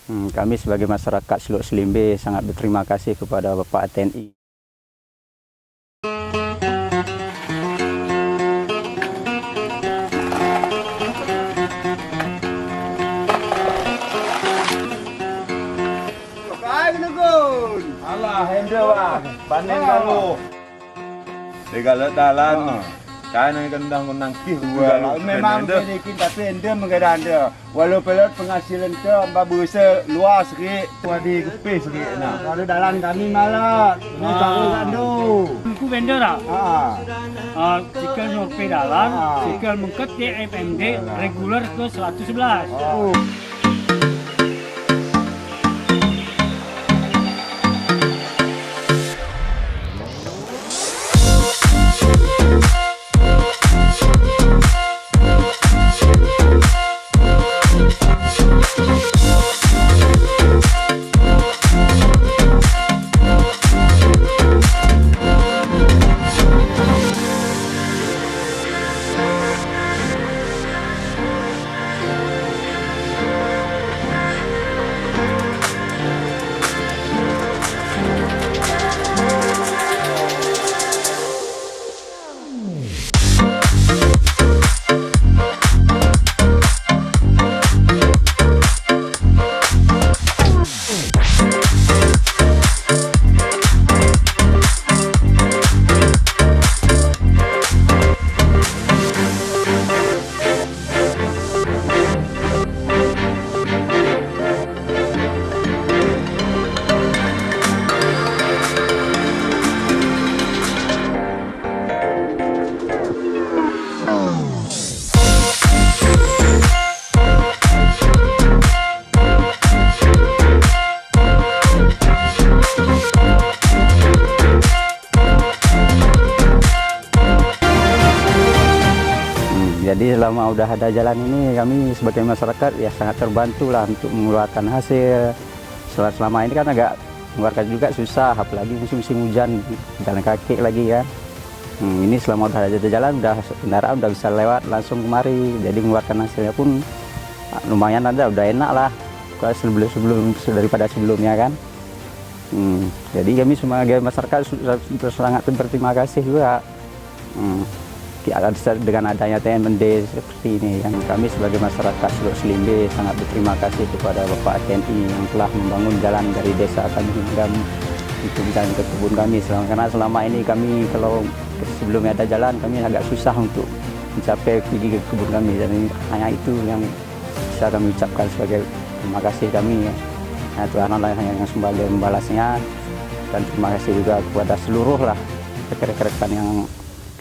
Kami sebagai masyarakat Seluk Selimbe sangat berterima kasih kepada Bapak TNI. Alah, hendak lah, panen dulu. Segala dalan, kan kendang kih juga. Memang sedikit tapi anda mengenai anda. Walaupun penghasilan ke mbak berusaha luar sikit. Wadi kepih sikit nak. Kalau dalam kami malah, ini tahu kandu. Aku vendor lah. Ah, Sikal nyurpi dalam, Ah. sikal mengket di FMD reguler ke 111. oh. Jadi selama udah ada jalan ini kami sebagai masyarakat ya sangat terbantu lah untuk mengeluarkan hasil. Selama ini kan agak mengeluarkan juga susah, apalagi musim hujan jalan kaki lagi kan. Ini selama udah ada jalan, udah kendaraan udah bisa lewat langsung kemari. Jadi mengeluarkan hasilnya pun lumayan ada, udah enak lah sebelum daripada sebelumnya kan. Jadi kami sebagai masyarakat sangat berterima kasih juga. Dengan adanya TNMD seperti ini, yang kami sebagai masyarakat Seluk Selimbe sangat berterima kasih kepada Bapak TNI yang telah membangun jalan dari desa kami hingga untuk jalan ke kebun kami. Karena selama ini kami kalau sebelumnya ada jalan kami agak susah untuk mencapai pergi ke kebun kami, dan hanya itu yang bisa kami ucapkan sebagai terima kasih kami. Nah, Tuhan Allah yang sembari membalasnya, dan terima kasih juga kepada seluruh lah rekan-rekan yang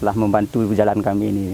telah membantu jalan kami ini.